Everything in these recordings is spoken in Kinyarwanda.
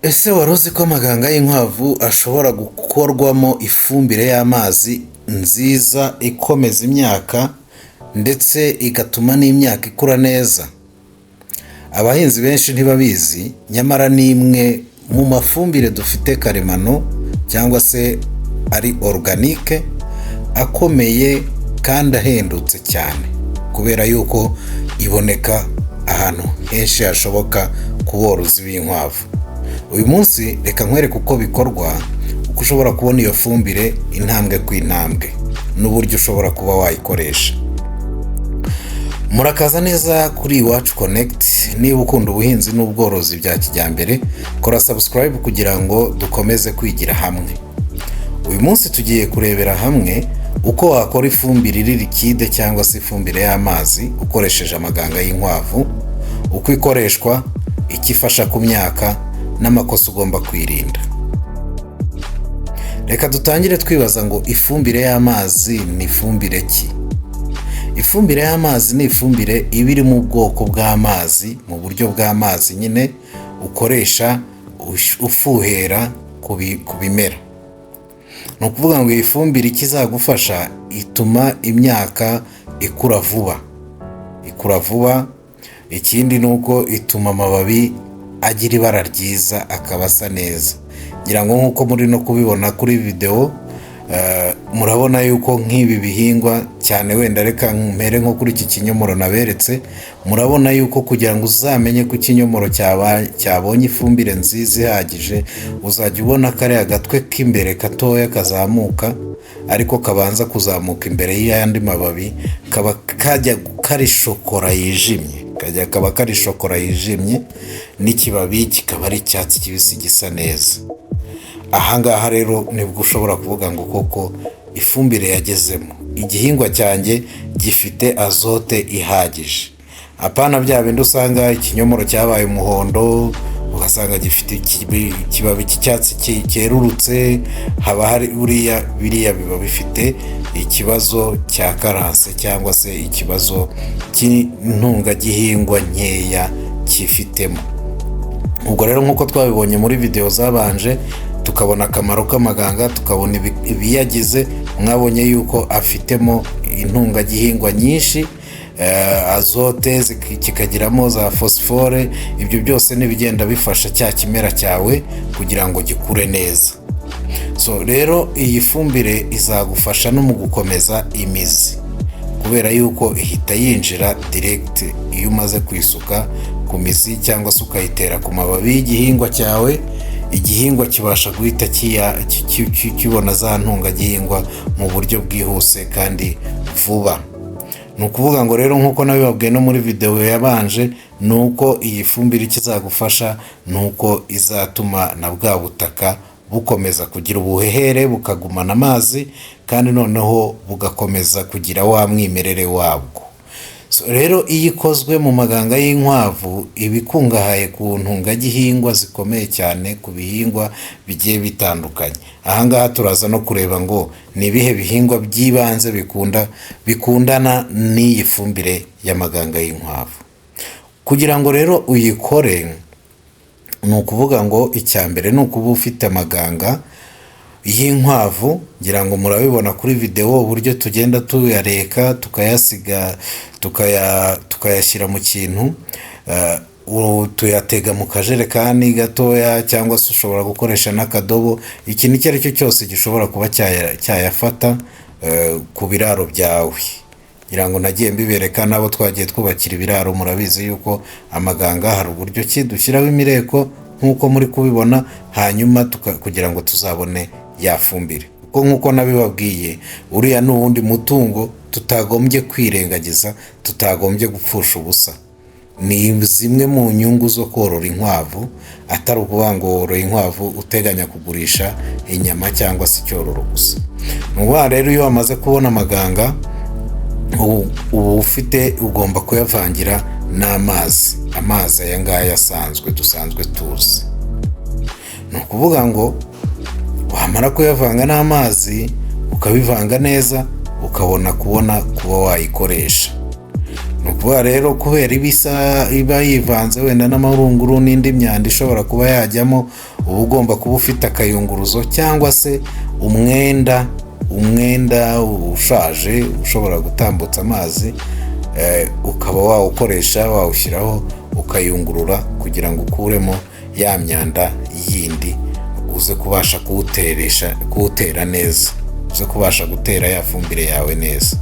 Ese wari uzi ko amaganga y'inkwavu ashobora gukorwamo ifumbire y'amazi nziza ikomeza imyaka ndetse igatuma n'imyaka ikura neza? Abahinzi benshi ntibabizi, nyamara ni imwe mu mafumbire dufite karemano cyangwa se ari organique akomeye kandi ahendutse cyane, kubera yuko iboneka ahantu henshi hashoboka ku borozi b'inkwavu. Uyu munsi reka nkwereke uko bikorwa, uko ushobora kubona iyo fumbire intambwe ku intambwe n'uburyo ushobora kuba wayikoresha. Murakaza neza kuri Iwacu Connect. Niba ukunda ubuhinzi n'ubworozi bya kijyambere, kora subscribe kugira ngo dukomeze kwigira hamwe. Uyu munsi tugiye kurebera hamwe uko wakora ifumbire iri liquide cyangwa se ifumbire y'amazi ukoresheje amaganga y'inkwavu, uko ikoreshwa, ikifasha ku myaka n'amakosa ugomba kwirinda. Reka dutangire twibaza ngo ifumbire y'amazi ni ifumbire ki? Ifumbire y'amazi ni ifumbire iba iri mu bwoko bw'amazi, mu buryo bw'amazi nyine ukoresha ufuhera ku bimera. Ni ukuvuga ngo iyi fumbire ikizagufasha ituma imyaka ikura vuba. Ikindi ni uko ituma amababi agira ibara ryiza, akaba asa neza. Ngira ngo nk'uko muri no kubibona kuri video, murabona yuko nk'ibi bihingwa cyane, wenda reka mpere nko kuri iki kinyomoro naberetse. Murabona yuko kugira ngo uzamenye ko ikinyomoro cyabonye ifumbire nziza ihagije, uzajya ubona kariya gatwe k'imbere gatoya kazamuka, ariko kabanza kuzamuka imbere y'ayandi mababi, kaba kari shokora yijimye, n'ikibabi kikaba ari icyatsi kibisi gisa neza. Ahangaha rero nibwo ushobora kuvuga ngo koko ifumbire yagezemo, igihingwa cyanjye gifite azote ihagije. Apana bya bindi usanga ikinyomoro cyabaye umuhondo, ugasanga gifite ikibabi cy'icyatsi cyerurutse, haba hari biriya biba bifite ikibazo cya karanse cyangwa se ikibazo cy'intungagihingwa nkeya kifitemo. Ubwo rero nk'uko twabibonye muri video zabanje, tukabona akamaro k'amaganga, tukabona ibiyagize, mwabonye yuko afitemo intungagihingwa nyinshi, azote, kikagiramo za phosphore. Ibyo byose nibigenda bifasha cya kimera cyawe kugira ngo gikure neza. So rero iyi fumbire izagufasha no mu gukomeza imizi, kubera yuko ihita yinjira direct iyo umaze kwisuka ku mizi cyangwa se ukayitera ku mababi y'igihingwa cyawe. Igihingwa kibasha guhita kibona za ntungagihingwa mu buryo bwihuse kandi vuba. Ni ukuvuga ngo rero nk'uko nabibabwiye no muri video yabanje, ni uko iyi fumbire ikizagufasha ni uko izatuma na bwa butaka bukomeza kugira ubuhehere, bukagumana amazi, kandi noneho bugakomeza kugira wa mwimerere wabwo. So rero iyo ikozwe mu maganga y'inkwavu, ibikungahaye ku ntungagihingwa zikomeye cyane ku bihingwa bigiye bitandukanye. Ahangaha turaza no kureba ngo ni ibihe bihingwa by'ibanze bikundana n'iyi fumbire y'amaganga y'inkwavu. Kugira ngo rero uyikore, ni ukuvuga ngo icya mbere ni ukuba ufite amaganga y'inkwavu. Ngira ngo murabibona kuri video uburyo tugenda tuyareka, tukayasiga, tukayashyira mu kintu, tuyatega mu kajerekani gatoya, cyangwa se ushobora gukoresha n'akadobo. Ikintu icyo ari cyo cyose gishobora kuba cyayafata ku biraro byawe. Ngira ngo nagiye mbibereka n'abo twagiye twubakira ibiraro, murabizi yuko amaganga hari uburyo ki dushyiraho imireko nk'uko muri kubibona, hanyuma kugira ngo tuzabone yafumbire. Kuko nk'uko nabibabwiye, uriya ni uwundi mutungo tutagombye kwirengagiza, tutagombye gupfusha ubusa. Ni zimwe mu nyungu zo korora inkwavu, atari ukuvuga ngo worora inkwavu uteganya kugurisha inyama cyangwa se icyororo gusa. Nuba rero iyo wamaze kubona amaganga, ugomba kuyavangira n'amazi, aya ngaya asanzwe dusanzwe tuzi. Ni ukuvuga ngo wamara kuyavanga n'amazi, ukabivanga neza, ukabona kuba wayikoresha. Ni ukuvuga rero kubera iba yivanze wenda n'amahurunguru n'indi myanda ishobora kuba yajyamo, uba ugomba kuba ufite akayunguruzo cyangwa se umwenda ushaje ushobora gutambutsa amazi, ukaba wawukoresha, wawushyiraho ukayungurura kugira ngo ukuremo ya myanda yindi, uze kubasha kuwutera neza, uze kubasha gutera ya fumbire yawe neza.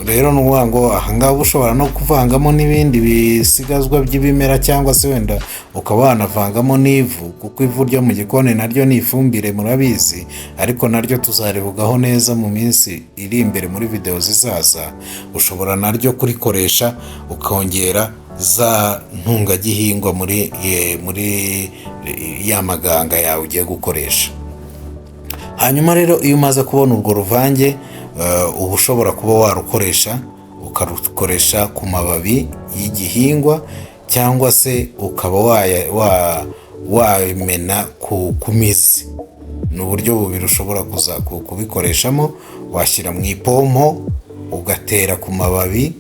Rero ni ukuvuga ngo ahangaha ushobora no kuvangamo n'ibindi bisigazwa by'ibimera, cyangwa se wenda ukaba wanavangamo n'ivu, kuko ivu ryo mu gikoni naryo ni ifumbire murabizi, ariko naryo tuzarivugaho neza mu minsi iri imbere muri video zizaza. Ushobora naryo kurikoresha ukongera za ntungagihingwa muri ya maganga yawe ugiye gukoresha. Hanyuma rero iyo umaze kubona urwo ruvange, uba ushobora kuba ukarukoresha ku mababi y'igihingwa, cyangwa se ukaba wamena ku mizi. Ni uburyo bubiri ushobora kuza kubikoreshamo. Washyira mu ipompo ugatera ku mababi.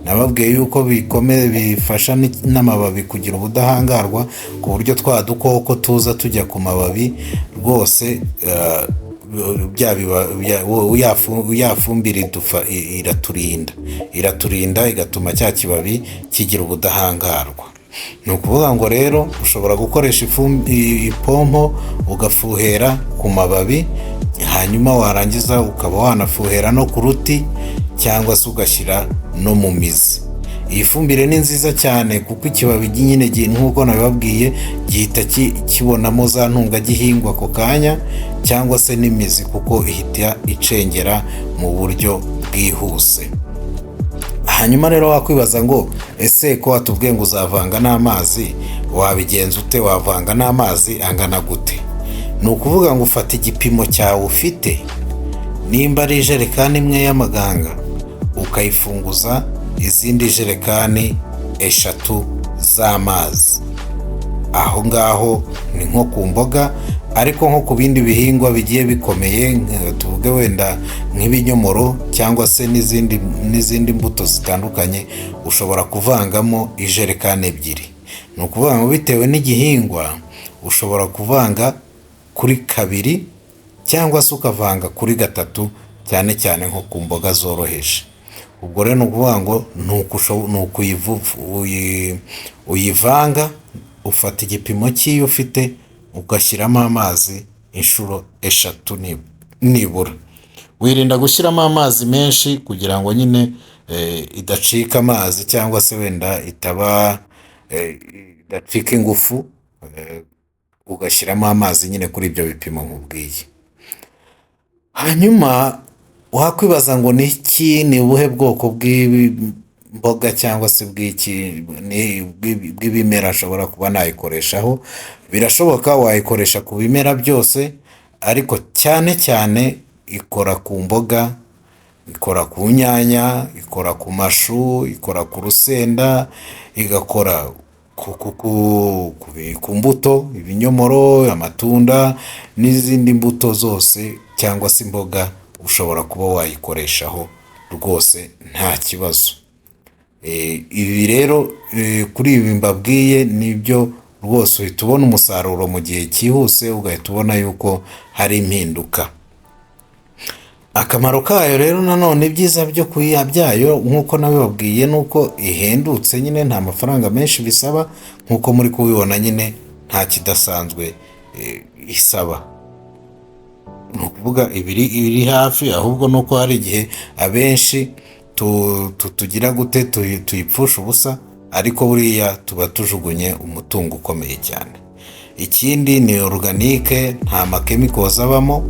Nababwiye yuko bifasha n'amababi kugira ubudahangarwa, ku buryo twa dukoko tuza tujya ku mababi rwose, ya fumbire iraturinda igatuma cya kibabi kigira ubudahangarwa. Ni ukuvuga ngo rero ushobora gukoresha ipompo ugafuhera ku mababi, hanyuma warangiza ukaba wanafuhera no ku ruti, cyangwa se ugashyira no mu mizi. Iyi fumbire ni nziza cyane kuko ikibabi nyine nk'uko nabibabwiye gihita kibonamo za ntungagihingwa ako kanya, cyangwa se n'imizi, kuko ihita icengera mu buryo bwihuse. Hanyuma rero wakwibaza ngo ese ko watubwiye ngo uzavanga n'amazi, wabigenza ute? Wavanga n'amazi angana gute? Ni ukuvuga ngo ufata igipimo cyawe ufite, nimba ari ijerekani imwe y'amaganga, ukayifunguza izindi jerekani 3 z'amazi. Aho ngaho ni nko ku mboga, ariko nko ku bindi bihingwa bigiye bikomeye, tuvuge wenda nk'ibinyomoro cyangwa se n'izindi mbuto zitandukanye, ushobora kuvangamo ijerekani 2. Ni ukuvuga ngo bitewe n'igihingwa ushobora kuvanga kuri 2, cyangwa se ukavanga kuri 3, cyane cyane nko ku mboga zoroheje. Ubwo rero ni ukuvuga ngo uyivanga, ufata igipimo cy'iyo ufite ugashyiramo amazi inshuro 3 nibura. Wirinda gushyiramo amazi menshi kugira ngo nyine idacika amazi, cyangwa se wenda idacika ingufu, ugashyiramo amazi nyine kuri ibyo bipimo nkubwiye. Hanyuma wakwibaza ngo ni ubuhe bwoko bw'imboga cyangwa se bw'ibimera ashobora kuba nayikoreshaho? Birashoboka, wayikoresha ku bimera byose, ariko cyane cyane ikora ku mboga, ikora ku nyanya, ikora ku mashu, ikora ku rusenda, igakora ku mbuto, ibinyomoro, amatunda n'izindi mbuto zose, cyangwa se imboga ushobora kuba wayikoreshaho rwose nta kibazo. Ibi rero kuri ibi mbabwiye nibyo rwose uhita ubona umusaruro mu gihe cyihuse, ugahita ubona yuko hari impinduka. Akamaro kayo rero nanone, ibyiza byayo nk'uko nabibabwiye, nuko ihendutse nyine, nta mafaranga menshi bisaba, nk'uko muri kubibona nyine nta kidasanzwe isaba. Ni ukuvuga ibiri hafi, ahubwo nuko hari igihe abenshi tugira gute tuyipfusha ubusa, ariko buriya tuba tujugunye umutungo ukomeye cyane. Ikindi ni organique, nta makemikozi abamo,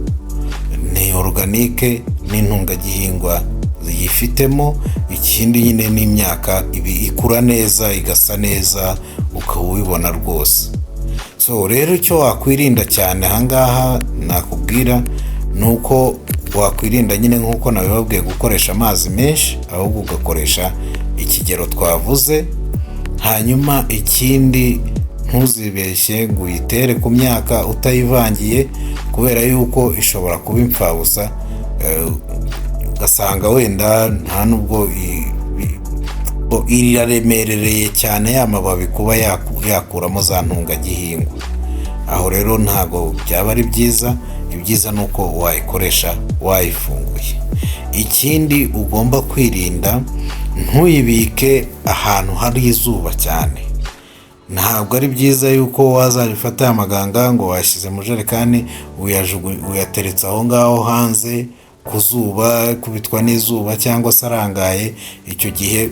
ni organique n'intungagihingwa ziyifitemo. Ikindi nyine n'imyaka ikura neza, igasa neza, ukaba ubibona rwose. Rero icyo wakwirinda cyane ahangaha nakubwira, ni uko wakwirinda nyine nk'uko nabibabwiye gukoresha amazi menshi, ahubwo ugakoresha ikigero twavuze. Hanyuma ikindi, ntuzibeshye ngo uyitere ku myaka utayivangiye, kubera yuko ishobora kuba impfabusa, ugasanga wenda nta nubwo iraremerereye cyane ya mababi kuba yakuramo za ntungagihingwa. aho rero ntago byaba ari byiza. Ibyiza ni uko wayikoresha wayifunguye. Ikindi ugomba kwirinda, ntuyibike ahantu hari izuba cyane. Ntabwo ari byiza yuko wazarifata amaganga ngo washyize mu jerekani uyateretse aho ngaho hanze ku zuba, kubitwa n'izuba cyangwa se arangaye. Icyo gihe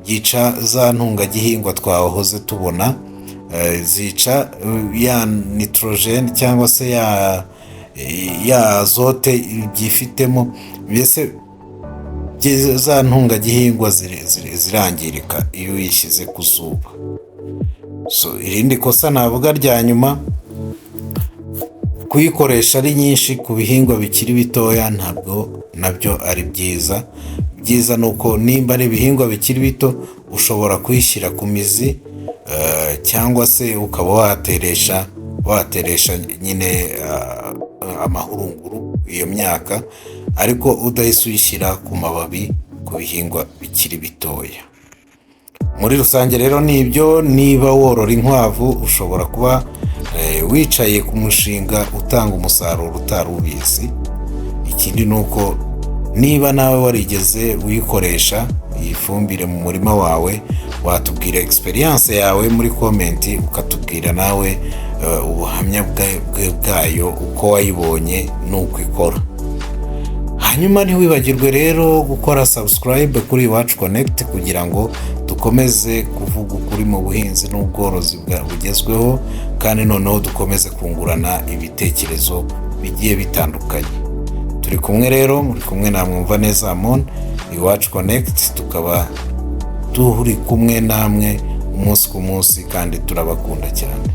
byica za ntungagihingwa twahoze tubona, zica ya nitrogen cyangwa se ya azote byifitemo, mbese za ntungagihingwa zirangirika iyo uyishyize ku zuba. Irindi kosa navuga rya nyuma, kuyikoresha ari nyinshi ku bihingwa bikiri bitoya ntabwo nabyo ari byiza. Byiza ni uko nimba ari ibihingwa bikiri bito ushobora kuyishyira ku mizi, cyangwa se ukaba wateresha nyine amahurunguru iyo myaka, ariko udahise uyishyira ku mababi ku bihingwa bikiri bitoya. Muri rusange rero nibyo, niba worora inkwavu ushobora kuba wicaye ku mushinga utanga umusaruro utari ubizi. Ikindi ni uko niba nawe warigeze uyikoresha iyi fumbire mu murima wawe, watubwira experience yawe muri komenti, ukatubwira nawe ubuhamya bwayo, uko wayibonye n'uko ikora. Hanyuma ntiwibagirwe rero gukora subscribe kuri Iwacu Connect kugira ngo dukomeze kuvuga ukuri mu buhinzi n'ubworozi bugezweho, kandi noneho dukomeze kungurana ibitekerezo bigiye bitandukanye. Turi kumwe rero, muri kumwe na Mwumvaneza Amon, Iwacu Connect, tukaba turi kumwe namwe umunsi ku munsi kandi turabakunda cyane.